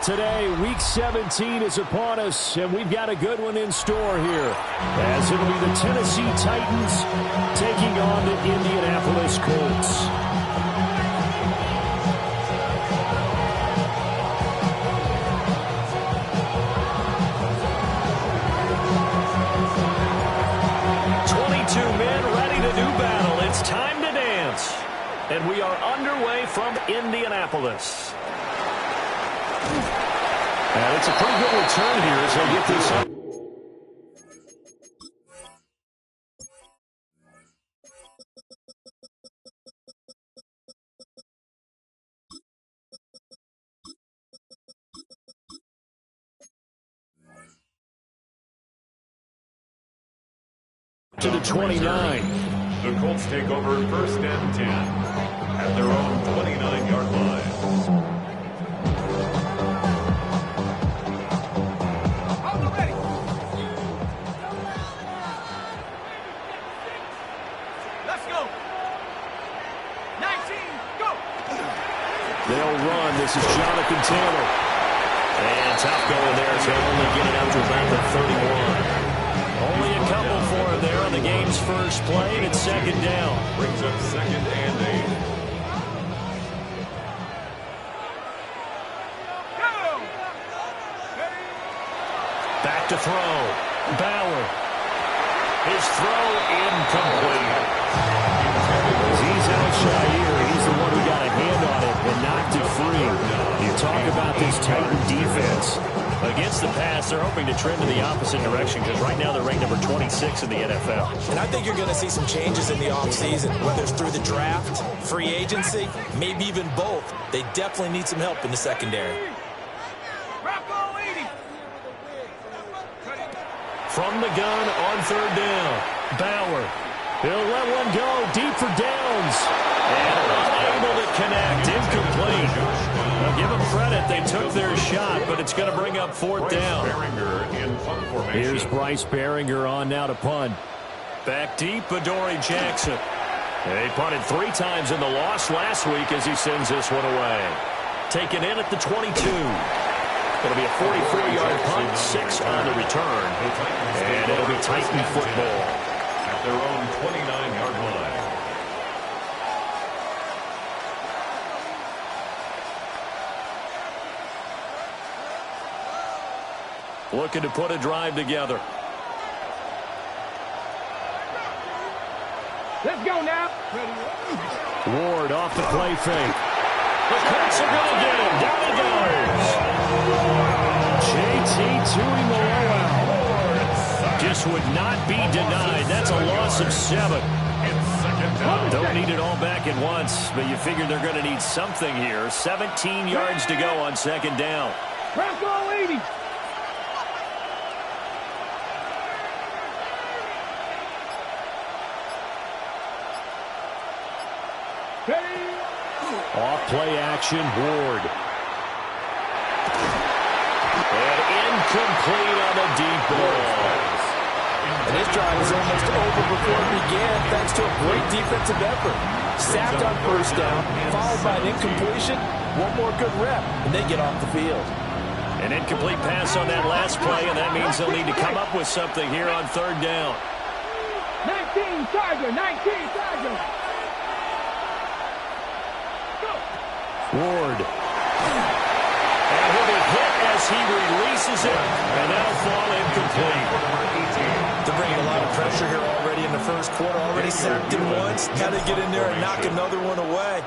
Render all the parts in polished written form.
Today, Week 17 is upon us, and we've got a good one in store here, as it'll be the Tennessee Titans taking on the Indianapolis Colts. It's time to dance, and we are underway from Indianapolis. And it's a pretty good return here as they get this up. To the 29. The Colts take over 1st and 10 at their own 29-yard line. Let's go. 19, go. They'll run. This is Jonathan Taylor. And tough going there as they only get it out to about the 31. Only a couple for him there on the game's first play, and it's second down. Brings up 2nd and 8. Back to throw. Bauer. His throw incomplete. He's out Shire. He's the one who got a hand on it and knocked it free. You talk about this Titan defense. Against the pass, they're hoping to trend in the opposite direction because right now they're ranked number 26 in the NFL. And I think you're going to see some changes in the offseason, whether it's through the draft, free agency, maybe even both. They definitely need some help in the secondary. From the gun on 3rd down, Bauer. He'll let one go deep for Downs. And unable to connect, incomplete. Now give them credit, they took their shot, but it's going to bring up 4th down. Here's Bryce Baringer on now to punt. Back deep, Adoree Jackson. He punted 3 times in the loss last week as he sends this one away. Taken in at the 22. It'll be a 44-yard punt, 6 on the return. And it'll be Titan football. At their own 29-yard line. Looking to put a drive together. Let's go now. Ward off the play fake. The Colts are going to get him. Down he goes. JT Tui Malone just would not be denied. That's a loss of 7. Don't need it all back at once, but you figure they're going to need something here. 17 yards to go on 2nd down. Bronco 80. Off play action, Ward. And incomplete on the deep ball. And this drive is almost over before it began thanks to a great defensive effort. Sacked on 1st down, followed by an incompletion. One more good rep, and they get off the field. An incomplete pass on that last play, and that means they'll need to come up with something here on 3rd down. 19, Tiger, 19, Tiger. Ward. And he'll be hit as he releases it, and that'll fall incomplete. They're bringing a lot of pressure here already in the first quarter. Already sacked him once. Got to get in there and knock another one away.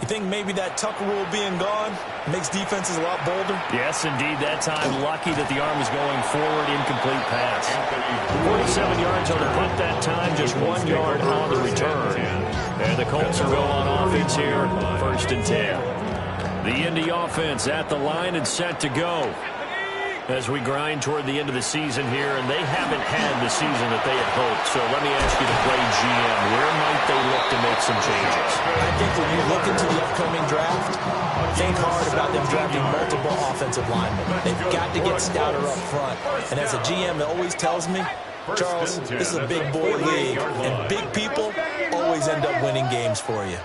You think maybe that Tucker rule being gone makes defenses a lot bolder? Yes, indeed. That time, lucky that the arm was going forward. Incomplete pass. 47 yards on the punt that time, just 1 yard on the return. And the Colts will go on offense here, 1st and 10. The Indy offense at the line and set to go. As we grind toward the end of the season here, and they haven't had the season that they had hoped. So let me ask you to play GM. Where might they look to make some changes? I think when you look into the upcoming draft, think hard about them drafting multiple offensive linemen. They've got to get stouter up front. And as a GM always tells me, Charles, this is a big boy league, and big people always end up winning games for you.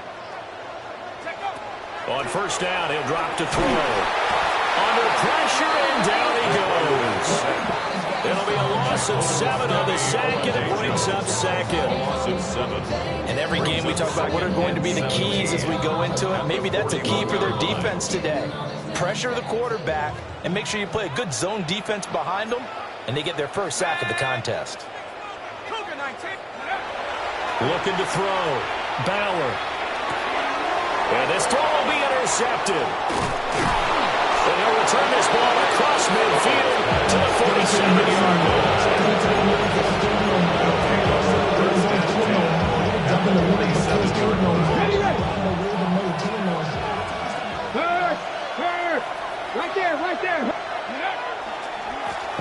On 1st down, he'll drop to throw. Under loss of 7 on the sack, and it brings up second. Loss of 7. In every game we talk about what are going to be the keys as we go into it. Maybe that's a key for their defense today. Pressure the quarterback and make sure you play a good zone defense behind them, and they get their first sack of the contest. Looking to throw. Bauer. And this throw will be intercepted. And he'll return this ball across midfield to the 47-yard line. Right there, right there.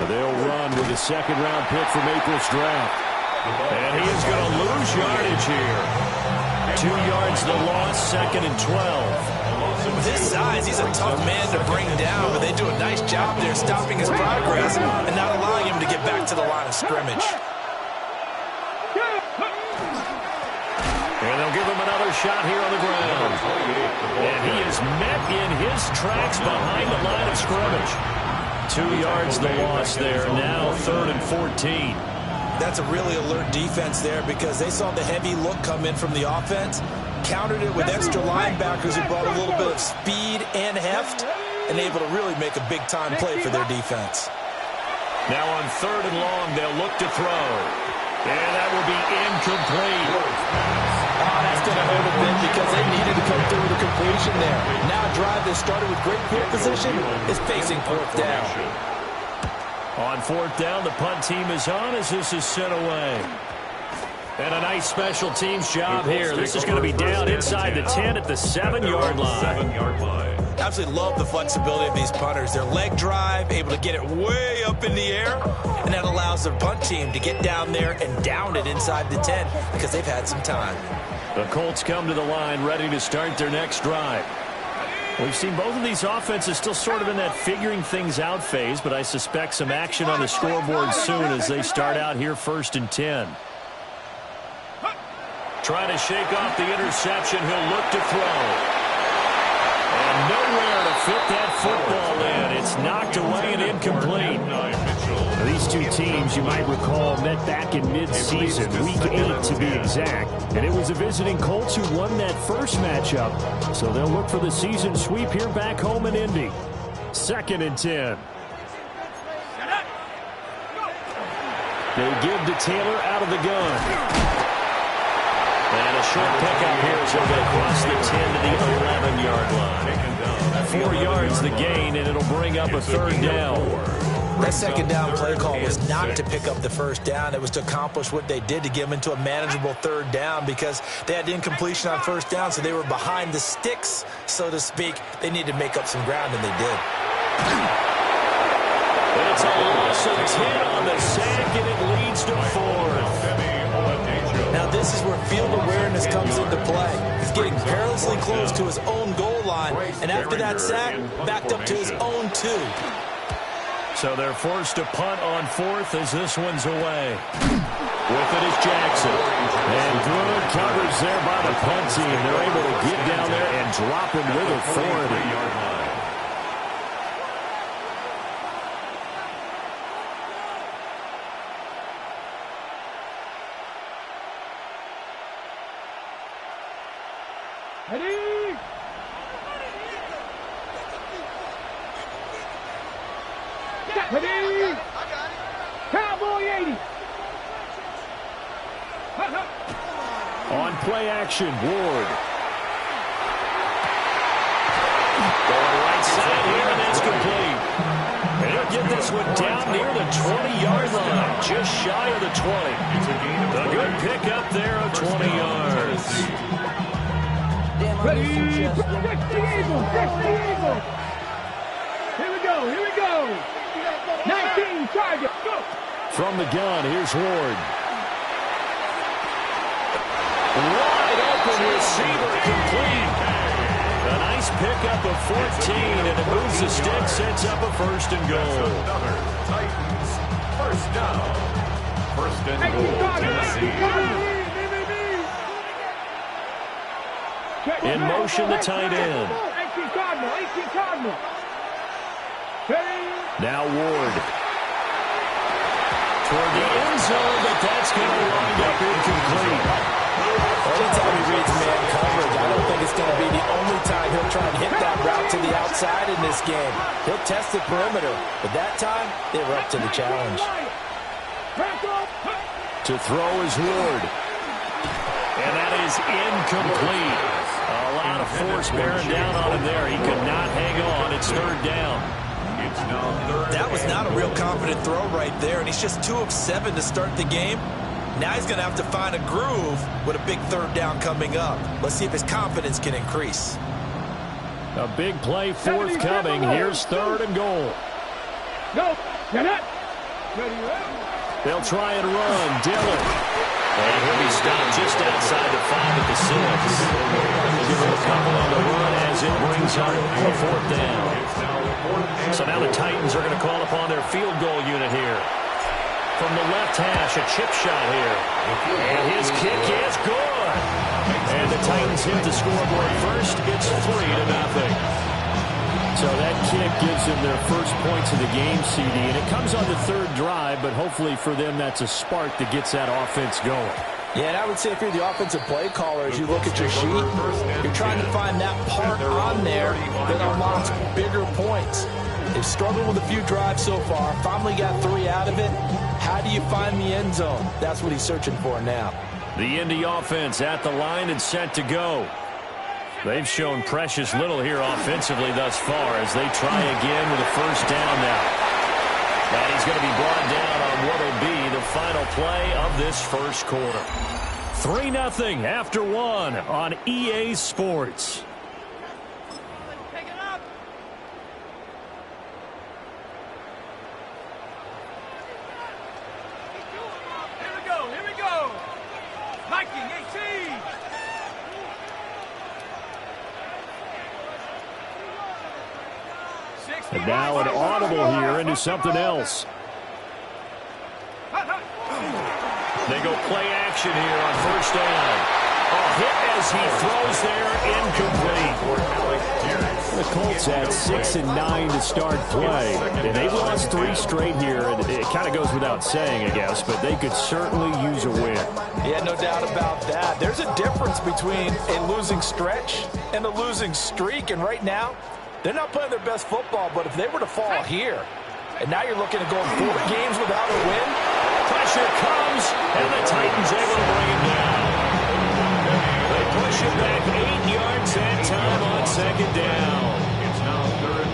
They'll run with a second-round pick from April's draft. And he is going to lose yardage here. 2 yards the loss, 2nd and 12. With his size, he's a tough man to bring down, but they do a nice job there stopping his progress and not allowing him to get back to the line of scrimmage. And they'll give him another shot here on the ground. And he is met in his tracks behind the line of scrimmage. 2 yards the loss there, now 3rd and 14. That's a really alert defense there because they saw the heavy look come in from the offense, countered it with extra linebackers who brought a little bit of speed and heft, and able to really make a big-time play for their defense. Now on 3rd and long, they'll look to throw. And that will be incomplete. Oh, that's going to hurt a bit because they needed to come through with a completion there. Now a drive that started with great field position is facing 4th down. On 4th down, the punt team is on as this is sent away. And a nice special teams job here. This is going to be down inside the 10 at the 7-yard line. Absolutely love the flexibility of these punters. Their leg drive, able to get it way up in the air, and that allows their punt team to get down there and down it inside the 10 because they've had some time. The Colts come to the line ready to start their next drive. We've seen both of these offenses still sort of in that figuring things out phase, but I suspect some action on the scoreboard soon as they start out here 1st and 10. Trying to shake off the interception. He'll look to throw. And nowhere to fit that football in. It's knocked away and incomplete. Now, these two teams, you might recall, met back in mid-season, Week 8 to be exact. And it was the visiting Colts who won that first matchup. So they'll look for the season sweep here back home in Indy. 2nd and 10. They give to Taylor out of the gun. And a short pickup here as he'll get across the 10 to the 11-yard line. 4 yards the gain, and it'll bring up a 3rd down. That 2nd down play call was not to pick up the 1st down. It was to accomplish what they did to get them into a manageable 3rd down because they had incompletion on 1st down, so they were behind the sticks, so to speak. They needed to make up some ground, and they did. And it's a loss of 10 on the sack, and it leads to 4th. Now this is where field awareness comes into play. He's getting perilously close to his own goal line, and after that sack, backed up to his own 2. So they're forced to punt on 4th as this one's away. With it is Jackson. And good coverage there by the punt team. They're able to get down there and drop him with authority. Ready? Ready? Cowboy 80. On play action, Ward. Going right side here, and that's complete. And he'll get this one down near the 20-yard line, just shy of the 20. A good pickup there of 20 yards. Ready? Catch the Eagles! Catch the Eagles! Here we go! Here we go! 19 target! Go! From the gun, here's Ward. Wide open receiver, complete. A nice pickup of 14, and it moves the stick, sets up a 1st and goal. Titans, 1st down. 1st and goal, Tennessee. In motion, the tight end. 18 Cardinal. Now Ward. toward the end zone, but that's going to wind up incomplete. Anytime he reads man coverage, I don't think it's going to be the only time he'll try and hit that route to the outside in this game. He'll test the perimeter, but that time, they were up to the challenge. To throw is Ward. And that is incomplete. A lot of force bearing down on him there. He could not hang on. It's third down. That was not a real confident throw right there, and he's just 2 of 7 to start the game. Now he's going to have to find a groove with a big third down coming up. Let's see if his confidence can increase. A big play forthcoming. Here's third and goal. Go. Get it. They'll try and run. Dillon. And he'll be stopped just outside the 5 at the 6. They'll give him a couple on the run as it brings up a fourth down. So now the Titans are going to call upon their field goal unit here. From the left hash, a chip shot here. And his kick is good. And the Titans hit the scoreboard first. It's 3-0. So that kick gives them their first points of the game, CD. And it comes on the third drive, but hopefully for them that's a spark that gets that offense going. Yeah, and I would say if you're the offensive play caller, as you look at your sheet, you're trying to find that part on there that unlocks bigger points. They've struggled with a few drives so far, finally got 3 out of it. How do you find the end zone? That's what he's searching for now. The Indy offense at the line and set to go. They've shown precious little here offensively thus far as they try again with a first down now. And he's going to be brought down on what will be the final play of this first quarter. 3-0 after 1 on EA Sports. And now an audible here into something else. They go play action here on first down. A hit as he throws there, incomplete. The Colts had 6 and 9 to start play. And they've lost 3 straight here. And it kind of goes without saying, I guess, but they could certainly use a win. Yeah, no doubt about that. There's a difference between a losing stretch and a losing streak. And right now, they're not playing their best football, but if they were to fall here, and now you're looking at going 4 games without a win. Pressure comes, and the Titans able to bring him down. They push it back 8 yards that time on second down.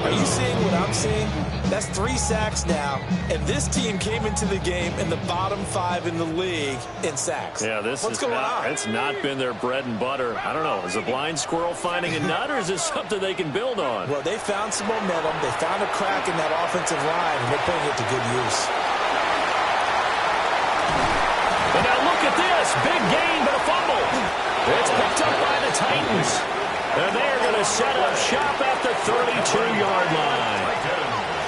Are you seeing what I'm seeing? That's 3 sacks now, and this team came into the game in the bottom 5 in the league in sacks. Yeah, What's going on? It's not been their bread and butter. I don't know. Is a blind squirrel finding a nut, or is this something they can build on? Well, they found some momentum. They found a crack in that offensive line, and they're putting it to good use. And now look at this. Big gain, but a fumble. It's picked up by the Titans. And they're going to set up shop at the 32-yard line.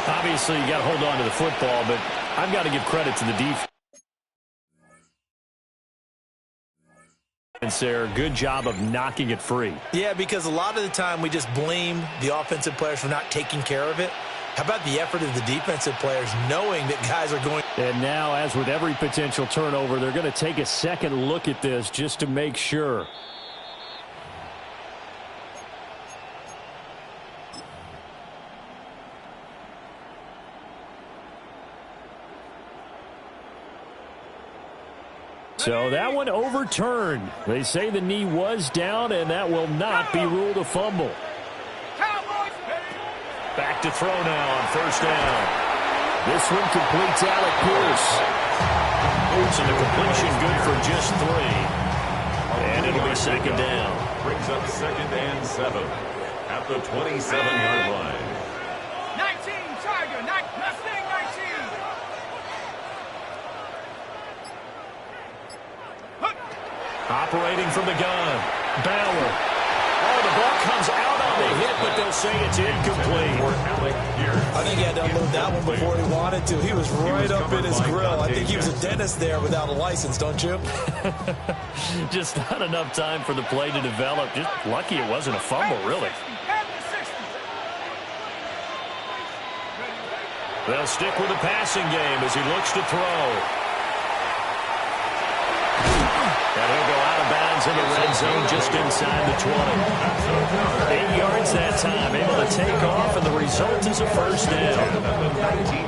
Obviously, you got to hold on to the football, but I've got to give credit to the defense there. Good job of knocking it free. Yeah, because a lot of the time we just blame the offensive players for not taking care of it. How about the effort of the defensive players knowing that guys are going? And now, as with every potential turnover, they're going to take a second look at this just to make sure. So that one overturned. They say the knee was down, and that will not be ruled a fumble. Back to throw now on first down. This one completes Alec Pierce. So the completion good for just 3. And it'll be second down. Brings up 2nd and 7 at the 27-yard line. 19, Tiger, 19. Operating from the gun, Bauer. Oh, the ball comes out on the hit, but they'll say it's incomplete. I think he had to unload that one before he wanted to. He was right up in his grill. I think he was a dentist there without a license, don't you? Just not enough time for the play to develop. Just lucky it wasn't a fumble, really. They'll stick with the passing game as he looks to throw. end zone just inside the 20. 8 yards that time, able to take off, and the result is a first down.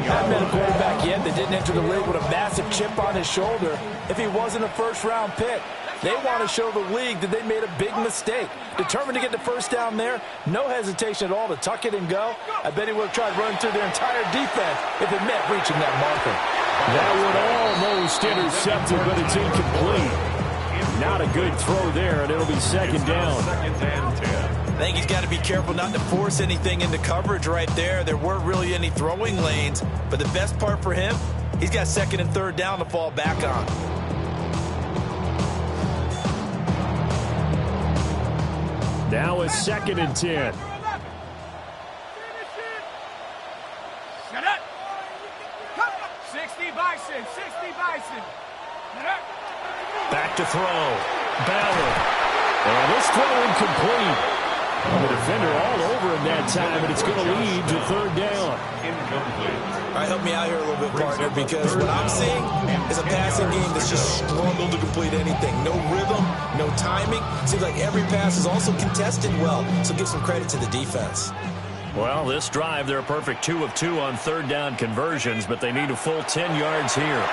I've met a quarterback yet that didn't enter the league with a massive chip on his shoulder if he wasn't a first-round pick. They want to show the league that they made a big mistake. Determined to get the first down there, no hesitation at all to tuck it and go. I bet he would have tried running through their entire defense if it meant reaching that marker. That would almost intercepted, but it's incomplete. Not a good throw there, and it'll be second down. I think he's got to be careful not to force anything into coverage right there. There weren't really any throwing lanes, but the best part for him, he's got second and third down to fall back on. Now it's second and 10. Shut up. 60 Bison, 60 Bison. Back to throw. Bauer. And this throw incomplete. The defender all over him that time, and it's going to lead to third down. All right, help me out here a little bit, partner, because what I'm seeing is a passing game that's just struggled to complete anything. No rhythm, no timing. Seems like every pass is also contested well, so give some credit to the defense. Well, this drive, they're a perfect 2 of 2 on third down conversions, but they need a full 10 yards here.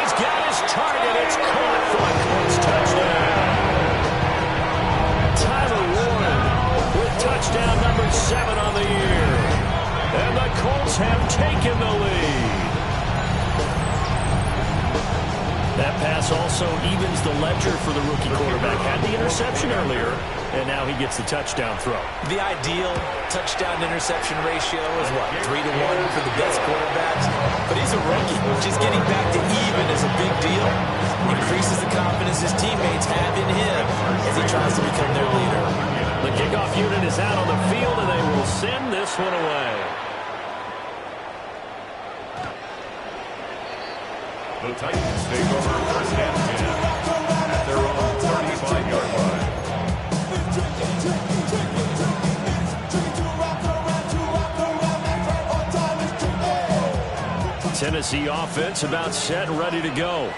He's got his target. It's caught for a Colts touchdown. Tyler Warren with touchdown number 7 on the year. And the Colts have taken the lead. That pass also evens the ledger for the rookie quarterback. Had the interception earlier, and now he gets the touchdown throw. The ideal touchdown-interception ratio is what, 3-to-1 for the best quarterbacks? But he's a rookie. Just getting back to even is a big deal. Increases the confidence his teammates have in him as he tries to become their leader. The kickoff unit is out on the field, and they will send this one away. The Titans take over first and 10 at their own 35-yard line. Tennessee offense about set and ready to go.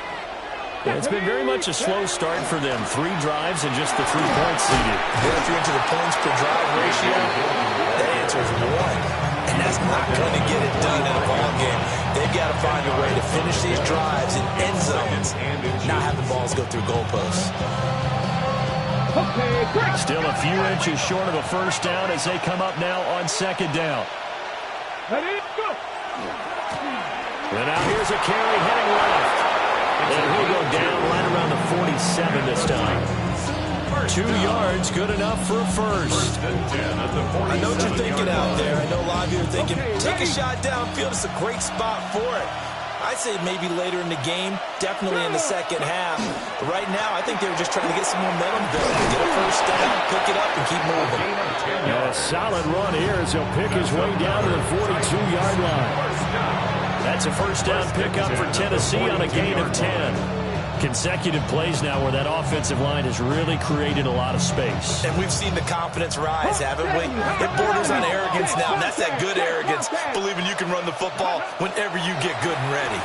It's been very much a slow start for them. 3 drives and just the 3 points seeded. If you're into the points per drive ratio, that answer is 1. And that's not going to get it done in a ball game. They've got to find a way to finish these drives in end zones, not have the balls go through goalposts. Still a few inches short of a first down as they come up now on second down. Ready, go. And now here's a carry heading left. And he'll go down right around the 47 this time. 2 yards, good enough for a first. I know what you're thinking out there. I know a lot of you are thinking, take a shot downfield. It's a great spot for it. I'd say maybe later in the game, definitely in the second half. But right now, I think they were just trying to get some momentum built. Get a first down, pick it up, and keep moving. And a solid run here as he'll pick his way down to the 42-yard line. That's a first down pickup for Tennessee on a gain of 10. Consecutive plays now where that offensive line has really created a lot of space. And we've seen the confidence rise, haven't we? It borders on arrogance now, and that's that good arrogance, believing you can run the football whenever you get good and ready.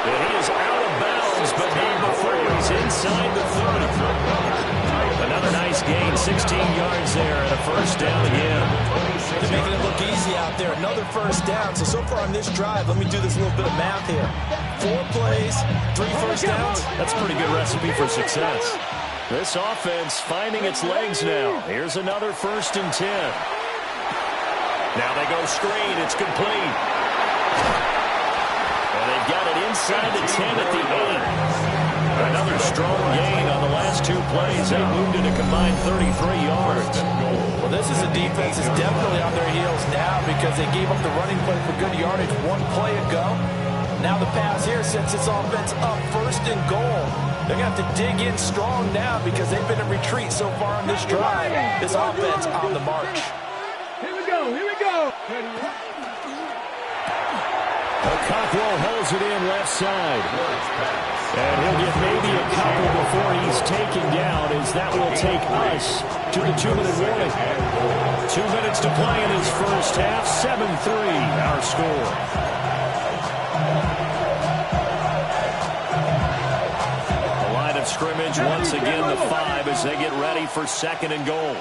And he is out of bounds, but not before he's inside the 30. Another nice gain, 16 yards there, and a first down again. They're making it look easy out there. Another first down. So far on this drive, let me do this little bit of math here. 4 plays, 3 first downs. That's a pretty good recipe for success. This offense finding its legs now. Here's another first and 10. Now they go screen. It's complete. And they've got it inside the 10 at the 8. Another strong gain on the last 2 plays. They moved it a combined 33 yards. Well, this is a defense that's definitely on their heels now because they gave up the running play for good yardage 1 play ago. Now the pass here sets its offense up first and goal. They're going to have to dig in strong now because they've been in retreat so far on this drive. This offense on the march. Here we go, here we go. Cockrell holds it in left side. And he'll get maybe a couple before he's taken down, as that will take us to the 2-minute warning. 2 minutes to play in his first half. 7-3 our score. scrimmage. Once again, the 5 as they get ready for 2nd and goal.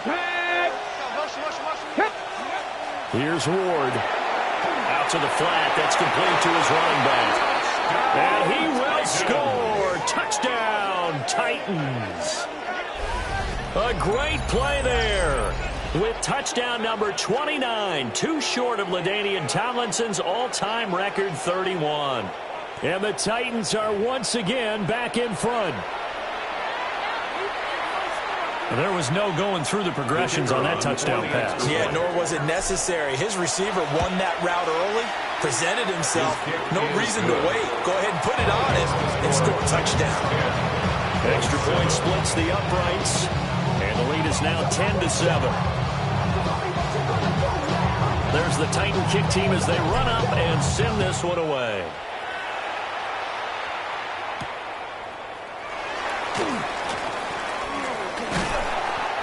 Here's Ward. Out to the flat. That's complete to his running back. And he will score. Touchdown, Titans. A great play there. With touchdown number 29, too short of LaDainian Tomlinson's all-time record 31. And the Titans are once again back in front. There was no going through the progressions on that touchdown pass. Yeah, nor was it necessary. His receiver won that route early, presented himself. No reason to wait. Go ahead and put it on him and score a touchdown. Extra point splits the uprights. And the lead is now 10-7. There's the Titan kick team as they run up and send this one away.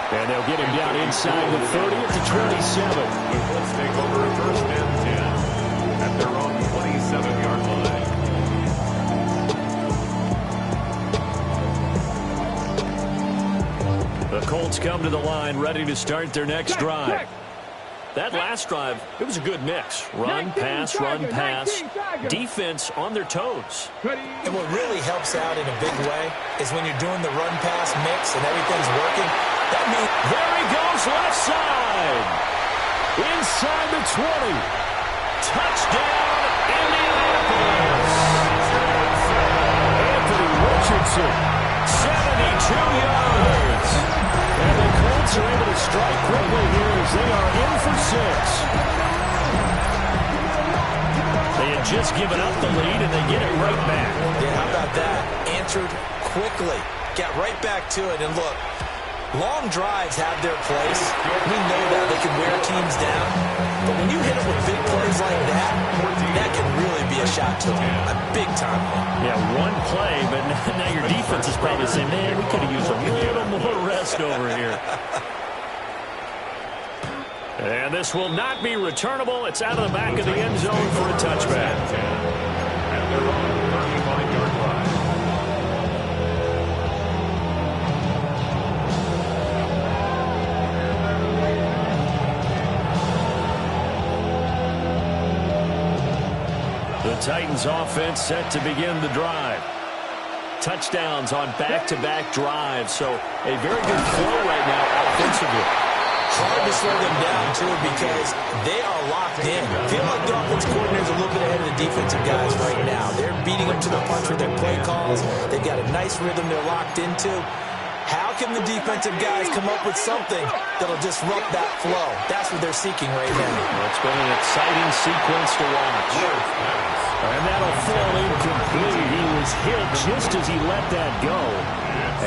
And they'll get him down inside the 30 at the 27. Let's take over 1st and 10 at their own 27-yard line. The Colts come to the line ready to start their next drive. That last drive, it was a good mix. Run, pass, defense on their toes. And what really helps out in a big way is when you're doing the run-pass mix and everything's working. That means there he goes left side. Inside the 20. Touchdown, Indianapolis. Anthony Richardson, 72 yards. And the Colts are able to strike quickly here as they are in for 6. They had just given up the lead, and they get it right back. Yeah, how about that? Answered quickly. Got right back to it. And look, long drives have their place. We know that they can wear teams down. But when you hit them with big plays like that, that can really be a shot to them. A big-time one. Yeah, one play, but now your defense is probably saying, man, we could have used a little more rest over here. And this will not be returnable. It's out of the back of the end zone for a touchback. At their own 35-yard line. The Titans offense set to begin the drive. Touchdowns on back-to-back drives, so a very good flow right now offensively. Hard to slow them down, too, because they are locked in. Feel like the offense coordinator is a little bit ahead of the defensive guys right now. They're beating them to the punch with their play calls. They've got a nice rhythm they're locked into. How can the defensive guys come up with something that'll disrupt that flow? That's what they're seeking right now. Well, it's been an exciting sequence to watch. And that'll fall incomplete. He was hit just as he let that go.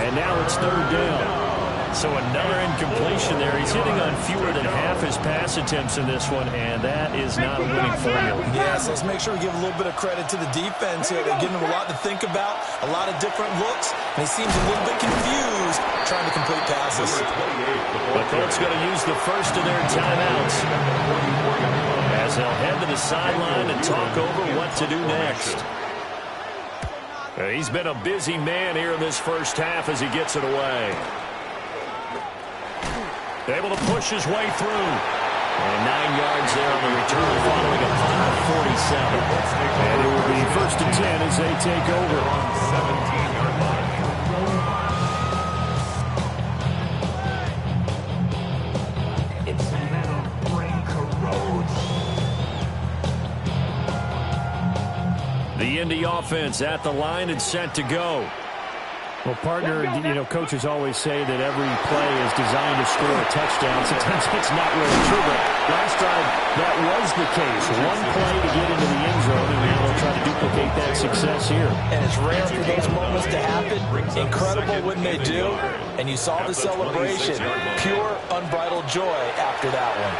And now it's 3rd down. So another incompletion there. He's hitting on fewer than half his pass attempts in this one, and that is not a winning formula. Yeah, so let's make sure we give a little bit of credit to the defense here. They're giving him a lot to think about, a lot of different looks, and he seems a little bit confused trying to complete passes. The Colts going to use the first of their timeouts as they'll head to the sideline and talk over what to do next. He's been a busy man here in this first half as he gets it away. Able to push his way through. And 9 yards there on the return following a punt of 47. And it will be 1st and 10 as they take over. 17-yard line. It's a metal brain corrodes. The Indy offense at the line and set to go. Well, partner, you know, coaches always say that every play is designed to score a touchdown. Sometimes it's not really true, but last drive, that was the case. One play to get into the end zone, and now they'll try to duplicate that success here. And it's rare for those moments to happen. Incredible when they do. And you saw the celebration. Pure, unbridled joy after that one.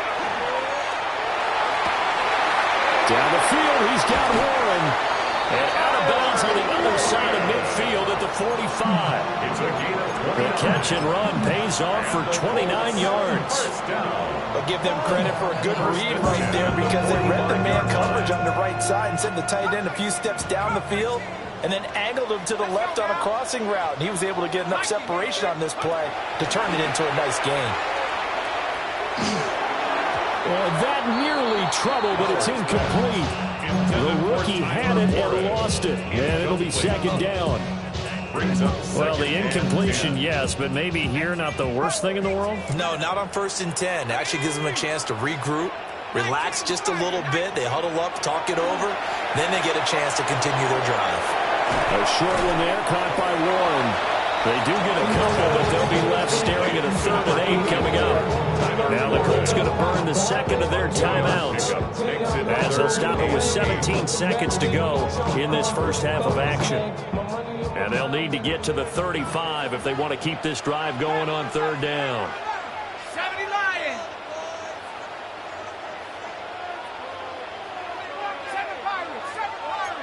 Down the field, he's got Warren. And out of bounds on the other side of midfield at the 45. The catch and run pays off for 29 yards. But give them credit for a good read right there because they read the man coverage on the right side and sent the tight end a few steps down the field and then angled him to the left on a crossing route. And he was able to get enough separation on this play to turn it into a nice gain. Well, that nearly trouble, but it's incomplete. The rookie had it and lost it, and it'll be second down. Well, the incompletion, yes, but maybe here not the worst thing in the world? No, not on 1st and 10. It actually gives them a chance to regroup, relax just a little bit. They huddle up, talk it over. Then they get a chance to continue their drive. A short one there, caught by Warren. They do get a couple, but they'll be left staring at a 3rd and 8 coming up. Now the Colts going to burn the second of their timeouts, as they'll stop it with 17 seconds to go in this first half of action. And they'll need to get to the 35 if they want to keep this drive going on 3rd down. 70 Lions. 7 Pirates. 7 Pirates.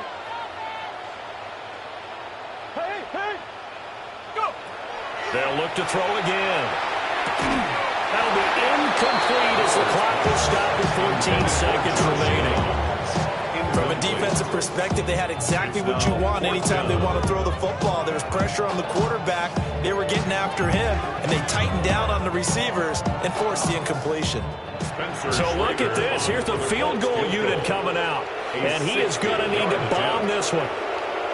Hey. Go. They'll look to throw again. That'll be incomplete as the clock will stop with 14 seconds remaining. From a defensive perspective, they had exactly what you want anytime they want to throw the football. There was pressure on the quarterback. They were getting after him, and they tightened down on the receivers and forced the incompletion. So look at this. Here's the field goal unit coming out, and he is going to need to bomb this one.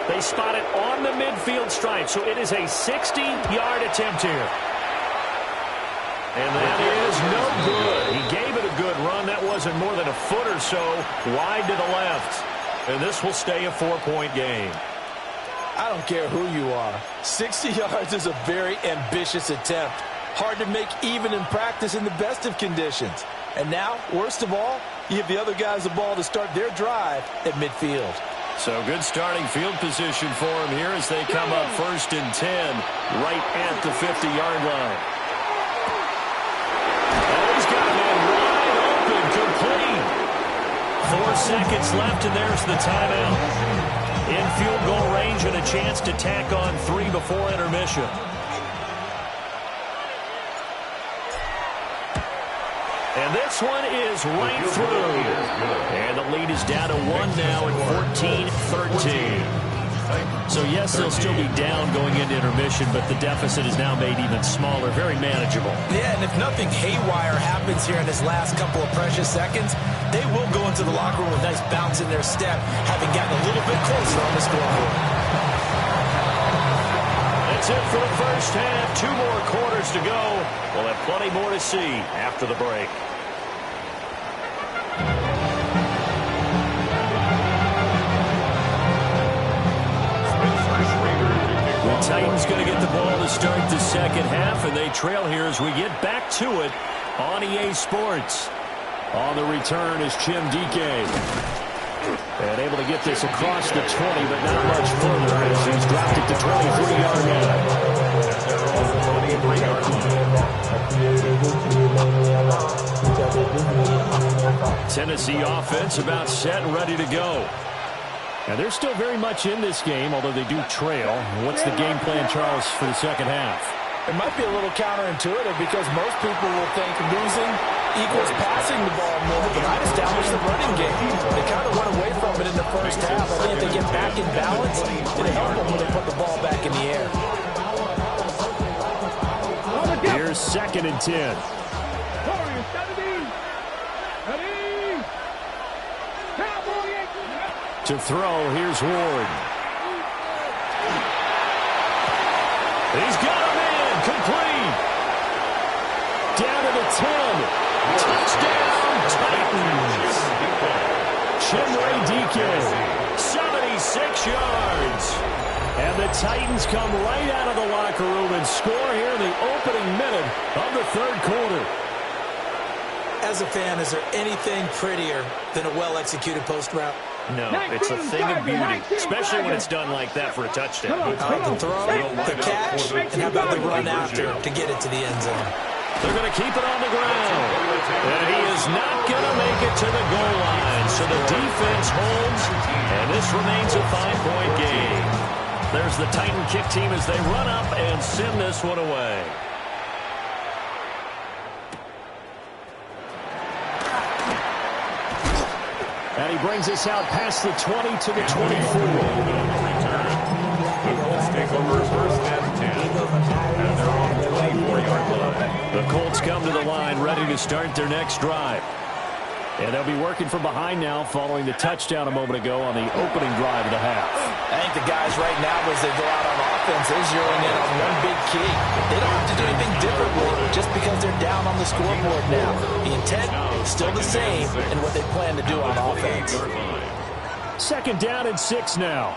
They spot it on the midfield stripe, so it is a 60-yard attempt here. And that is no good. He gave it a good run. That wasn't more than a foot or so wide to the left. And this will stay a 4-point game. I don't care who you are. 60 yards is a very ambitious attempt. Hard to make even in practice in the best of conditions. And now, worst of all, you give the other guys the ball to start their drive at midfield. So good starting field position for him here as they come up 1st and 10 right at the 50-yard line. He's got a man wide open, complete. 4 seconds left, and there's the timeout. In field goal range and a chance to tack on 3 before intermission. And this one is right through. And the lead is down to 1 now at 14-13. So, yes, they'll still be down going into intermission, but the deficit is now made even smaller, very manageable. Yeah, and if nothing haywire happens here in this last couple of precious seconds, they will go into the locker room with a nice bounce in their step, having gotten a little bit closer on the scoreboard. That's it for the first half. 2 more quarters to go. We'll have plenty more to see after the break. The Titans going to get the ball to start the second half, and they trail here as we get back to it on EA Sports. On the return is Jim Dike. And able to get this across the 20, but not much further as he's dropped it to 23-yard line. Tennessee offense about set and ready to go. And they're still very much in this game, although they do trail. What's the game plan, Charles, for the second half? It might be a little counterintuitive because most people will think losing equals passing the ball more, but I'd establish the running game. They kind of went away from it in the first half. I think if they get back in balance, it'll help them when they put the ball back in the air. Here's 2nd and 10. To throw, here's Ward. He's got a man, complete. Down to the 10. Touchdown, Titans. Chimere Dike, 76 yards. And the Titans come right out of the locker room and score here in the opening minute of the 3rd quarter. As a fan, is there anything prettier than a well-executed post route? No, it's a thing of beauty, especially when it's done like that for a touchdown. The throw, the catch, and how about the run after to get it to the end zone? They're going to keep it on the ground. And he is not going to make it to the goal line. So the defense holds, and this remains a 5-point game. There's the Titan kick team as they run up and send this one away. And he brings us out past the 20 to the 24. take over first and 10 at their own 24-yard line. The Colts come to the line ready to start their next drive. And they'll be working from behind now following the touchdown a moment ago on the opening drive of the half. I think the guys right now, as they go out on offense, they're zeroing in on one big key. They don't have to do anything differently just because they're down on the scoreboard now. The intent is still the same in what they plan to do on offense. Second down and 6 now.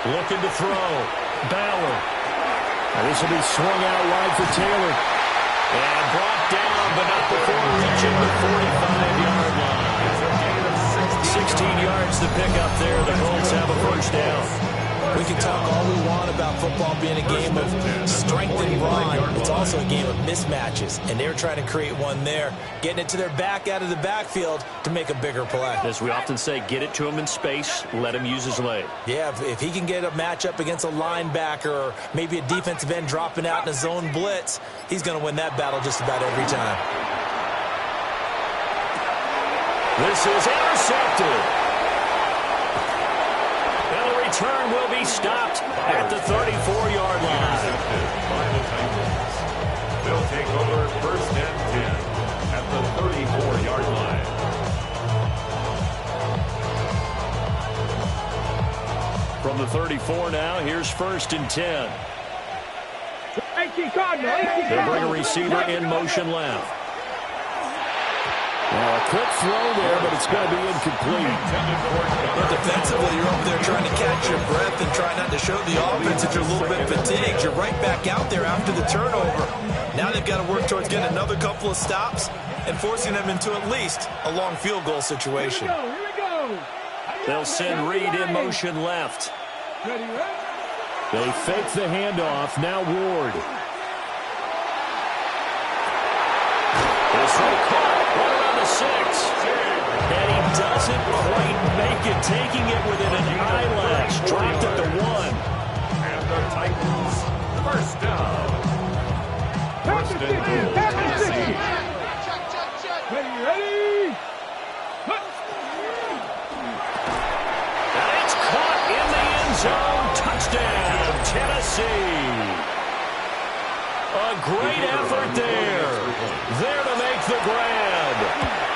Looking to throw. Bauer. This will be swung out wide for Taylor. And brought down, but not before reaching the 45-yard line. 16 yards to pick up there. The Colts have a first down. We can talk all we want about football being a game of strength and brawn. It's also a game of mismatches, and they're trying to create one there, getting it to their back out of the backfield to make a bigger play. As we often say, get it to him in space, let him use his leg. Yeah, if he can get a matchup against a linebacker or maybe a defensive end dropping out in a zone blitz, he's going to win that battle just about every time. This is intercepted. Return will be stopped at the 34-yard line. They'll take over first and 10 at the 34-yard line. From the 34 now, here's first and 10. They'll bring a receiver in motion left. Well, a quick throw there, but it's going to be incomplete. But defensively, you're up there trying to catch your breath and try not to show the offense that you're a little bit fatigued. You're right back out there after the turnover. Now they've got to work towards getting another couple of stops and forcing them into at least a long field goal situation. Here we go. They'll send Reed in motion left. Ready? They fake the handoff. Now Ward. This one caught. Right around the 6. And he doesn't quite make it, taking it within an eyelash. Dropped at the 1. And the Titans, first down. First and 10. Ready? And it's caught in the end zone. Touchdown, Tennessee. A great effort there. There to make the grab.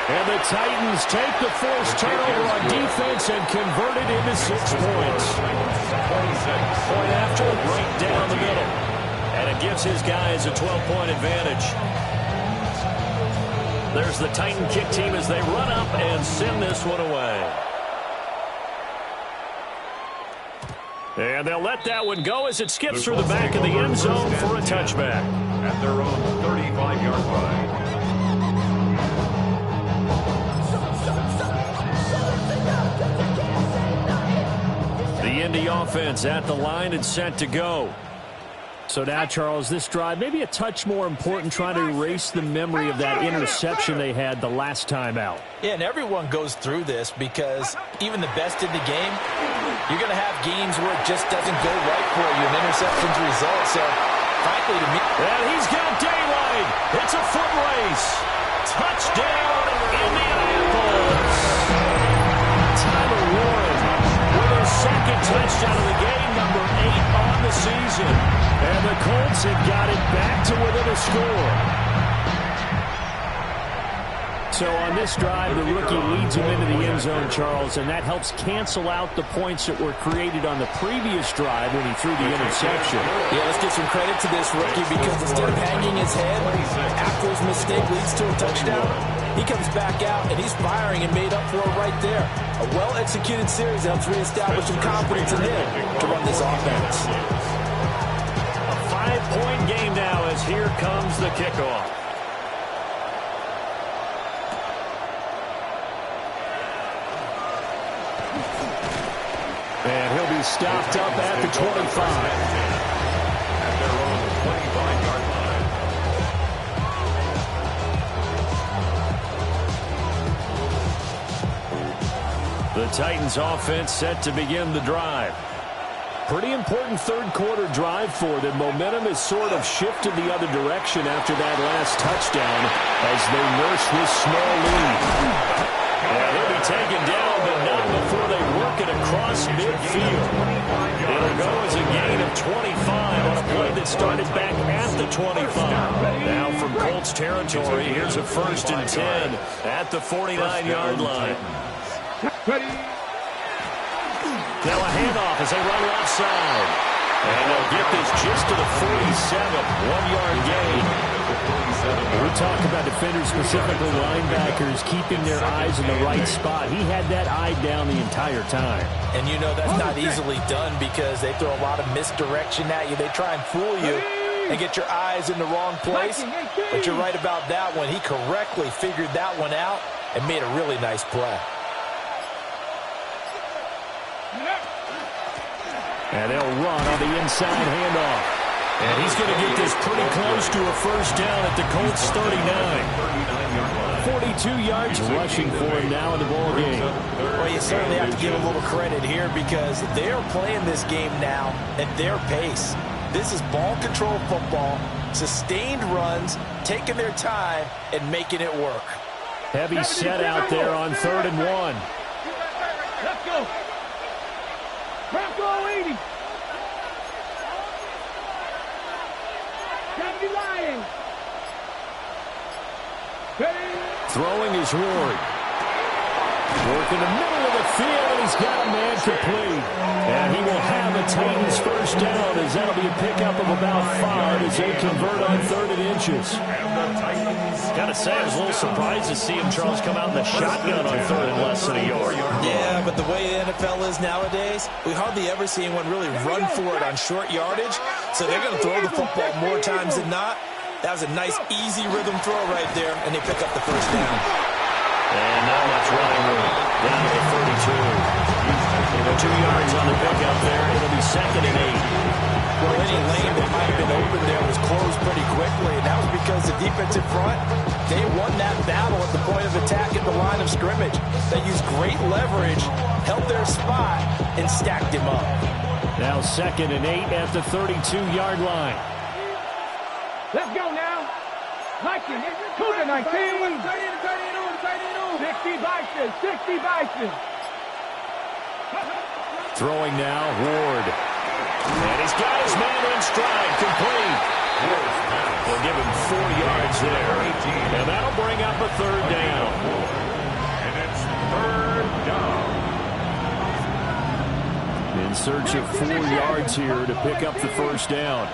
And the Titans take the forced turnover on defense and convert it into 6 points. Point after, right down the middle. And it gives his guys a 12-point advantage. There's the Titan kick team as they run up and send this one away. And they'll let that one go as it skips through the back of the end zone for a touchback. At their own 35-yard line. The Indy offense at the line and set to go. So now, Charles, this drive maybe a touch more important, trying to erase the memory of that interception they had the last time out. Yeah, and everyone goes through this because even the best in the game, you're going to have games where it just doesn't go right for you, and interceptions result. So, frankly, to me... And he's got daylight. It's a foot race. Touchdown, Indianapolis. Tyler Warren with his second touchdown of the game, number 8 on the season. And the Colts have got it back to within a score. So on this drive, the rookie leads him into the end zone, Charles, and that helps cancel out the points that were created on the previous drive when he threw the interception. Yeah, let's give some credit to this rookie because instead of hanging his head after his mistake leads to a touchdown, he comes back out and he's firing and made up for it right there. A well-executed series helps reestablish some confidence in him to run this offense. A 5-point game now as here comes the kickoff. And he'll be stopped up at the 25. At their own 25-yard line. The Titans offense set to begin the drive. Pretty important third-quarter drive for them. Momentum has sort of shifted the other direction after that last touchdown as they nurse this small lead. And he'll be taken down, but not before they work it across midfield. It'll go as a gain of 25 on a play that started back at the 25. Now from Colts territory, here's a 1st and 10 at the 49-yard line. Now a handoff as they run left side. And they'll get this just to the 47, 1-yard gain. We talk about defenders, specifically linebackers, keeping their eyes in the right spot. He had that eye down the entire time. And you know that's not easily done because they throw a lot of misdirection at you. They try and fool you and get your eyes in the wrong place. But you're right about that one. He correctly figured that one out and made a really nice play. And they'll run on the inside handoff. And he's going to get this pretty close to a 1st down at the Colts 39. 42 yards rushing for him now in the ball game. Well, you certainly have to give a little credit here because they're playing this game now at their pace. This is ball control football, sustained runs, taking their time and making it work. Heavy set out there on 3rd and 1. Let's go. Bronco 80. Lions. Throwing is Ward. Work in the middle of the field, and he's got a man complete. And he will have a Titans 1st down as that'll be a pickup of about 5 as they convert on 3rd and inches. Gotta say, I was a little surprised to see him, Charles, come out in the shotgun on 3rd and less than a yard. Yeah, but the way the NFL is nowadays, we hardly ever see anyone really run for it on short yardage. So they're going to throw the football more times than not. That was a nice, easy rhythm throw right there, and they pick up the 1st down. And not much running room. Down to the 32. 2 yards on the pickup there. It'll be 2nd and 8. Well, any lane that might have been open there was closed pretty quickly, and that was because the defensive front, they won that battle at the point of attack at the line of scrimmage. They used great leverage, held their spot, and stacked him up. Now 2nd and 8 at the 32-yard line. Let's go now. Hutchins, Cougar 19. 60 Bison, 60 Bison. Throwing now, Ward. And he's got his man in stride, complete. They'll give him 4 yards there. And that'll bring up a 3rd down. And it's 3rd down. In search of 4 yards here to pick up the 1st down.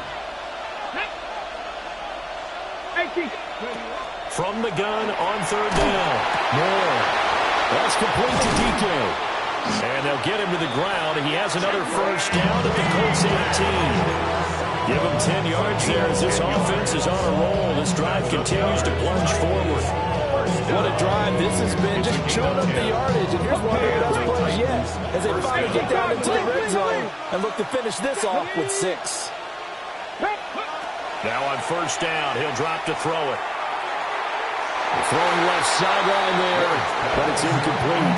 From the gun on 3rd down. Moore. That's complete to DK. And they'll get him to the ground, and he has another 1st down at the Colts 18. Give him 10 yards there as this offense is on a roll. This drive continues to plunge forward. What a drive this has been, just chewing up the yardage. And here's one of the best plays yet as they finally get down into the red zone and look to finish this off with 6. Now on 1st down, he'll drop to throw it. Throwing left sideline there, but it's incomplete.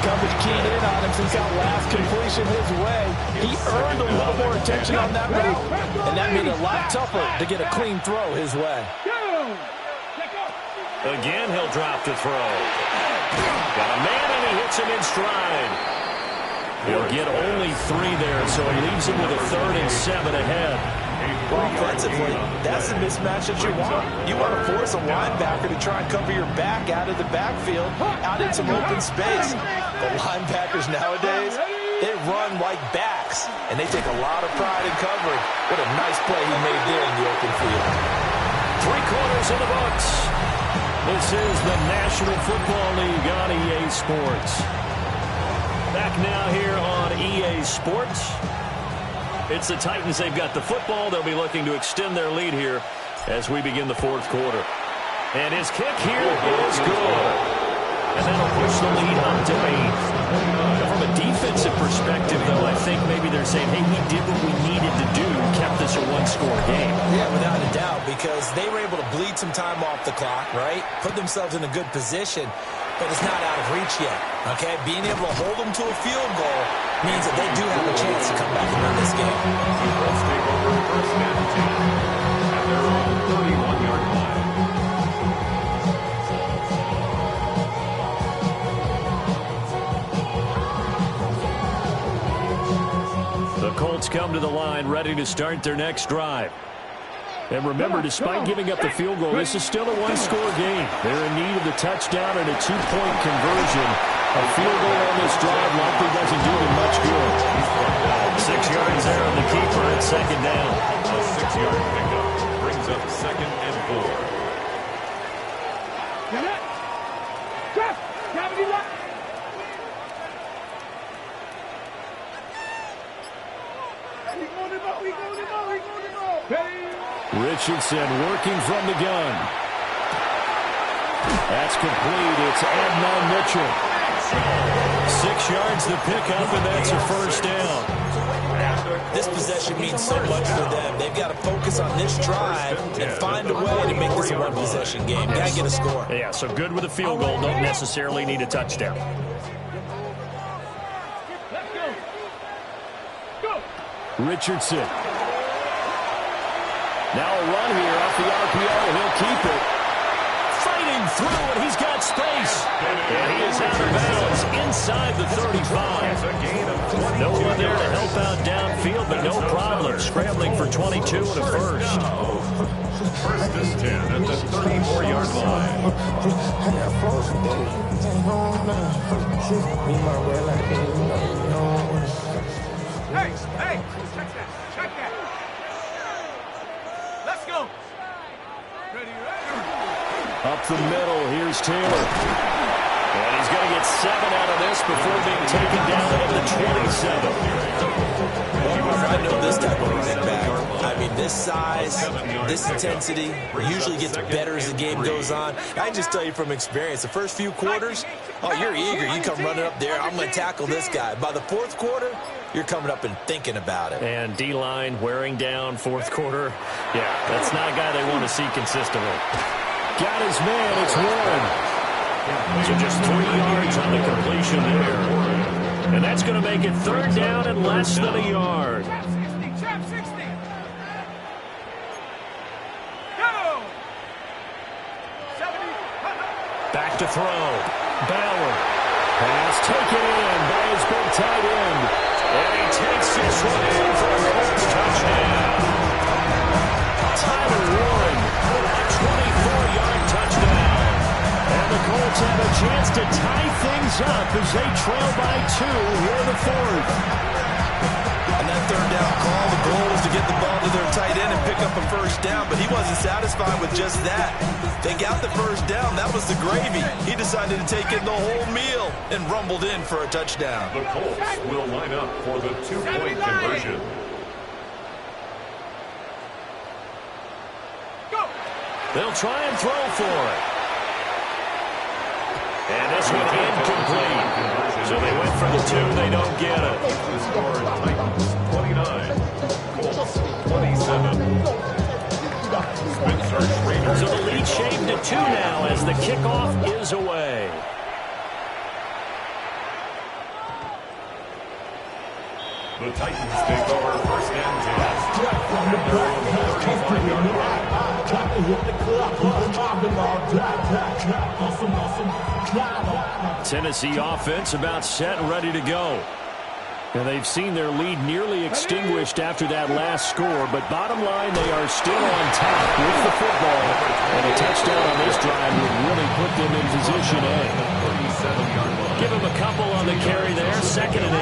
Coverage keyed in on him since that last completion his way. He earned a little more attention on that route, and that made it a lot tougher to get a clean throw his way. Again, he'll drop to throw. Got a man, and he hits him in stride. He'll get only 3 there, so he leaves him with a 3rd and 7 ahead. Well, offensively, that's the mismatch that you want. You want to force a linebacker to try and cover your back out of the backfield, out in some open space. The linebackers nowadays, they run like backs, and they take a lot of pride in covering. What a nice play he made there in the open field. 3 quarters in the books. This is the National Football League on EA Sports. Back now here on EA Sports. It's the Titans. They've got the football. They'll be looking to extend their lead here as we begin the 4th quarter. And his kick here is good. And that'll push the lead up to 8. From a defensive perspective, though, I think maybe they're saying, hey, we did what we needed to do, kept this a 1-score game. Yeah, without a doubt, because they were able to bleed some time off the clock, right? Put themselves in a good position, but it's not out of reach yet, okay? Being able to hold them to a field goal means that they do have a chance to come back The Colts come to the line ready to start their next drive. And remember, despite giving up the field goal, this is still a one-score game. They're in need of the touchdown and a two-point conversion. A field goal on this drive likely doesn't do them much good. 6 yards there on the keeper at second down. A 6-yard pickup brings up 2nd and 4. Richardson working from the gun. That's complete. It's Adnan Mitchell. 6 yards the pickup, and that's a first down. This possession means so much for them. They've got to focus on this drive and find a way to make this a one-possession game. Got to get a score. Yeah, so good with a field goal. Don't necessarily need a touchdown. Richardson. Now a run here off the RPO. He'll keep it. Fighting through it. He's got space. And he is out of bounds inside the 35. No one there to help out downfield, but no problem. Scrambling for 22 and a first. First and 10 at the 34-yard line. Hey, check that. Let's go. Up the middle, here's Taylor. And he's going to get 7 out of this before being taken down at the 27. Well, I know this type of running back. I mean, this size, this intensity usually gets better as the game goes on. I can just tell you from experience, the first few quarters, oh, you're eager. You come running up there, I'm going to tackle this guy. By the fourth quarter, you're coming up and thinking about it. And D-line wearing down fourth quarter. Yeah, that's not a guy they want to see consistently. Got his man, it's Warren. So just 3 yards on the completion there. And that's going to make it third down and less than a yard. Back to throw. Bauer. Pass taken in by his big tight end. And he takes this one in for a Colts touchdown. Tyler Warren, a 24-yard touchdown. And the Colts have a chance to tie things up as they trail by 2 here in the fourth. And that third down call, the goal was to get the ball to their tight end and pick up a first down, but he wasn't satisfied with just that. They got the first down. That was the gravy. He decided to take in the whole meal and rumbled in for a touchdown. The Colts will line up for the 2-point conversion. They'll try and throw for it. And this one incomplete. So they went for the 2. They don't get it. The score, Titans 29, Colts 27. So the lead shaved to 2 now as the kickoff is away. The Titans take over first and 10 at their own 35-yard line. Tennessee offense about set and ready to go. And they've seen their lead nearly extinguished after that last score, but bottom line, they are still on top with the football. And a touchdown on this drive would really put them in position A. Give them a couple on the carry there, 2nd and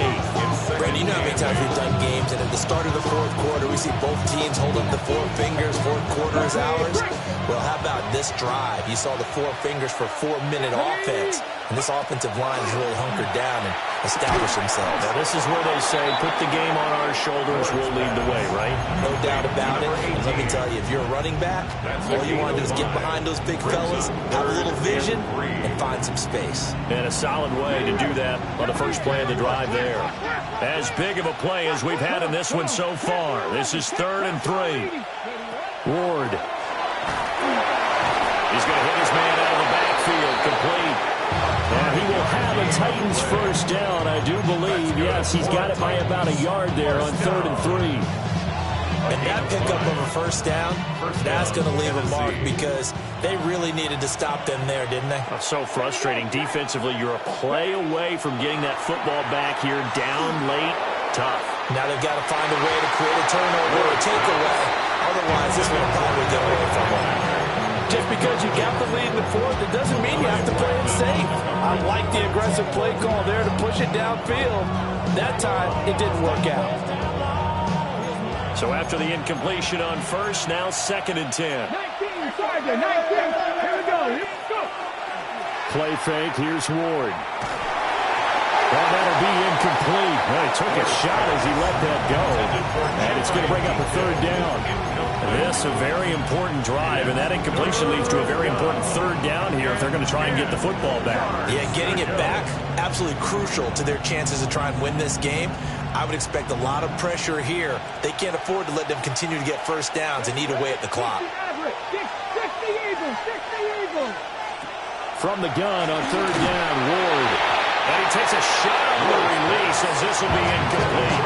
8. Brady, you know how many times we've done games, and at the start of the fourth quarter, we see both teams hold up the 4 fingers, fourth quarter is ours. Well, how about this drive? You saw the 4 fingers for 4-minute offense, and this offensive line has really hunkered down and established themselves. Now, this is where they say, put the game on our shoulders, we'll lead the way, right? No doubt about it. And let me tell you, if you're a running back, all you want to do is get behind those big fellas, have a little vision, and find some space. And a solid way to do that on the first play of the drive there. As big of a play as we've had in this one so far. This is 3rd and 3. Ward. He's going to hit his man out of the backfield, complete. And he will have a Titans first down, I do believe. Yes, he's got it by about a yard there on 3rd and 3. And that pickup of a first down, that's going to leave a mark because they really needed to stop them there, didn't they? That's so frustrating. Defensively, you're a play away from getting that football back here, down late, tough. Now they've got to find a way to create a turnover or a takeaway. Otherwise, this one will probably get away from them. Just because you got the lead in the fourth, it doesn't mean you have to play it safe. I like the aggressive play call there to push it downfield. That time, it didn't work out. So after the incompletion on first, now 2nd and 10. 19, Sergeant, 19. Here we go. Play fake. Here's Ward. Well, that'll be incomplete. Well, he took a shot as he let that go. And it's going to bring up a 3rd down. This a very important drive, and that incompletion leads to a very important 3rd down here if they're going to try and get the football back. Yeah, getting it back, absolutely crucial to their chances to try and win this game. I would expect a lot of pressure here. They can't afford to let them continue to get first downs and eat away at the clock. 60 Eagles. From the gun on 3rd down, Ward. And he takes a shot on the release as this will be incomplete.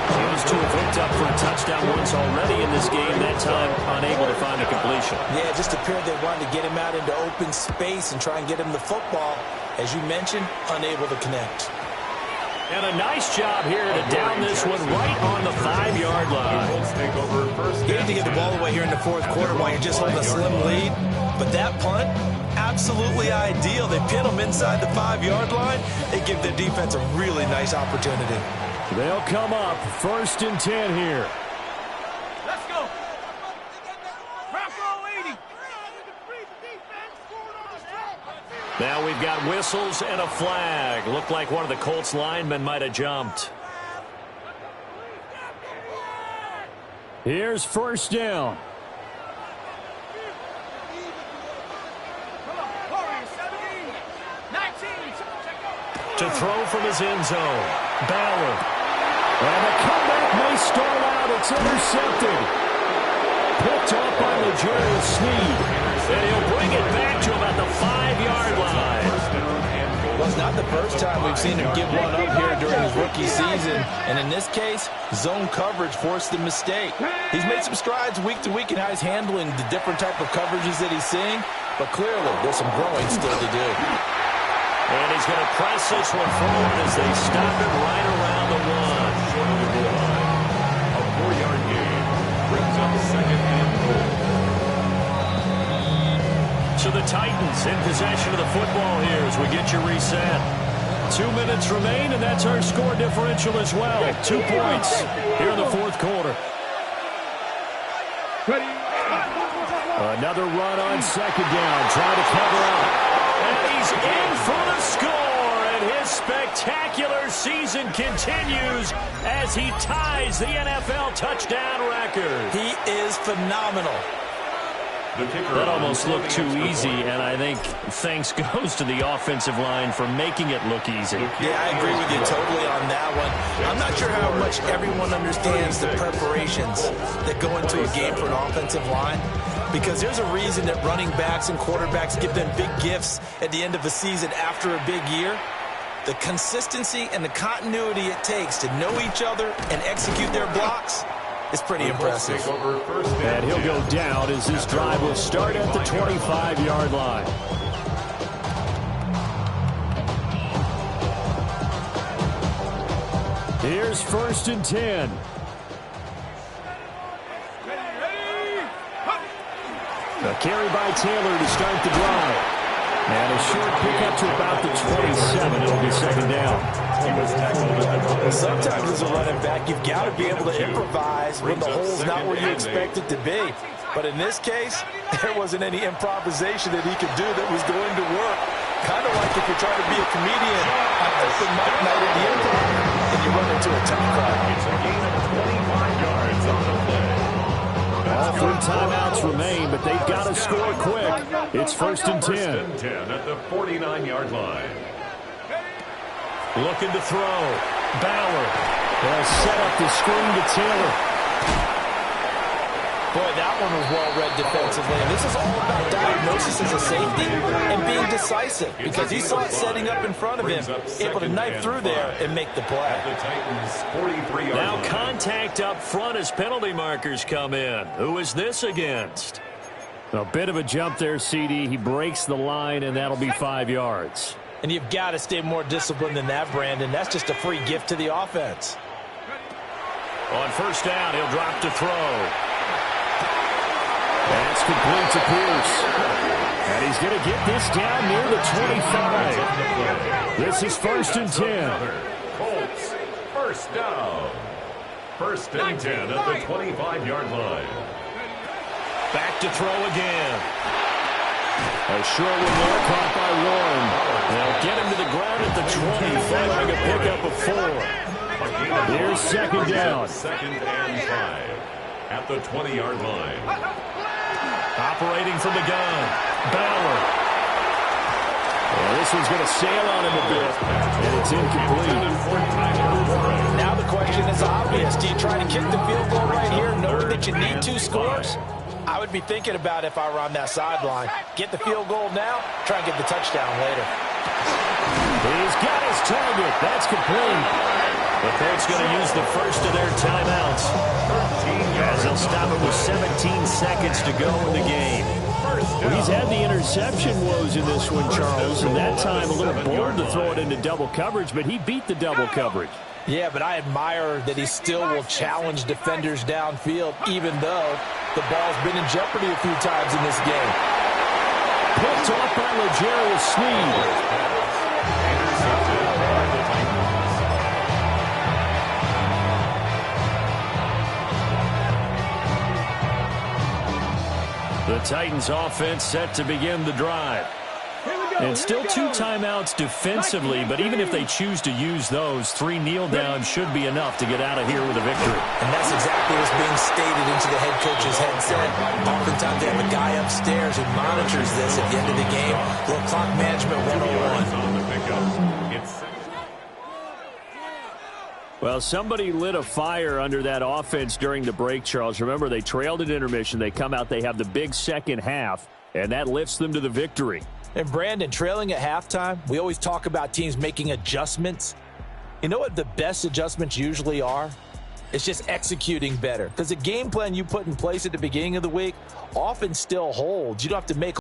Those two have hooked up for a touchdown once already in this game, that time unable to find a completion. Yeah, it just appeared they wanted to get him out into open space and try and get him the football. As you mentioned, unable to connect. And a nice job here to down this one right on the 5-yard line. You need to get the ball away here in the 4th quarter while you're just holding a slim lead. But that punt, absolutely ideal. They pin them inside the 5-yard line. They give their defense a really nice opportunity. They'll come up 1st and 10 here. Let's go. Bronco 80. Now we've got whistles and a flag. Looked like one of the Colts linemen might have jumped. Here's 1st down. To throw from his end zone. Bauer. And the comeback may start out. It's intercepted. Picked up by L'Jarius Sneed. And he'll bring it back to about the 5-yard line. Well, it's not the first time we've seen him give one up here during his rookie season. And in this case, zone coverage forced the mistake. He's made some strides week to week in how he's handling the different type of coverages that he's seeing. But clearly, there's some growing still to do. And he's going to press this one forward as they stop him right around the 1. A 4-yard gain brings up 2nd and goal. So the Titans in possession of the football here as we get you reset. 2 minutes remain, and that's our score differential as well. 2 points here in the 4th quarter. Another run on 2nd down, trying to cover up. And he's in for the score, and his spectacular season continues as he ties the NFL touchdown record. He is phenomenal. That almost looked too easy, and I think thanks goes to the offensive line for making it look easy. Yeah, I agree with you totally on that one. I'm not sure how much everyone understands the preparations that go into a game for an offensive line, because there's a reason that running backs and quarterbacks give them big gifts at the end of a season after a big year. The consistency and the continuity it takes to know each other and execute their blocks is pretty impressive. And he'll go down as this drive will start at the 25-yard line. Here's 1st and 10. A carry by Taylor to start the drive. And a short pickup to about the 27. It'll be 2nd down. Sometimes as a running back, you've got to be able to improvise when the hole's not where you expect it to be. But in this case, there wasn't any improvisation that he could do that was going to work. Kind of like if you're trying to be a comedian on open mic night at the improv, and you run into a tough crowd. It's a gain of 25 yards on the play. All 3 timeouts remain, but they've got to score quick. It's 1st and 10. 1st and 10 at the 49-yard line. Looking to throw. Bauer. They'll set up the screen to Taylor. Boy, that one was well-read defensively. And this is all about diagnosis as a safety and being decisive, because he saw it setting up in front of him, able to knife through there and make the play. The Titans 43-yard Now line. contact up front as penalty markers come in. Who is this against? A bit of a jump there, CD. He breaks the line, and that'll be 5 yards. And you've got to stay more disciplined than that, Brandon. That's just a free gift to the offense. On first down, he'll drop to throw. That's complete to Pierce. And he's going to get this down near the 25. This is 1st and 10. Colts, first down. 1st and 10 at the 25-yard line. Back to throw again. A short one there, caught by Warren. They'll get him to the ground at the 20, following a pickup of 4. Here's 2nd down. 2nd and 5 at the 20-yard line. Operating from the gun, Bauer. Well, this one's going to sail on him a bit, and it's incomplete. Now the question is obvious. Do you try to kick the field goal right here, knowing that you need 2 scores? I would be thinking about if I were on that sideline. Get the field goal now, try and get the touchdown later. He's got his target. That's complete. The Colts going to use the first of their timeouts, as they'll stop it with 17 seconds to go in the game. Well, he's had the interception woes in this one, Charles, and that time a little bold to throw it into double coverage, but he beat the double coverage. Yeah, but I admire that he still will challenge defenders downfield, even though the ball's been in jeopardy a few times in this game. Picked off by L'Jarius Sneed. The Titans offense set to begin the drive. And still 2 timeouts defensively, but even if they choose to use those, 3 kneel downs should be enough to get out of here with a victory. And that's exactly what's being stated into the head coach's headset. Oftentimes they have a guy upstairs who monitors this at the end of the game. Little clock management 101. Well, somebody lit a fire under that offense during the break, Charles. Remember, they trailed at intermission. They come out, they have the big second half, and that lifts them to the victory. And Brandon, trailing at halftime, we always talk about teams making adjustments. You know what the best adjustments usually are? It's just executing better. Because the game plan you put in place at the beginning of the week often still holds. You don't have to make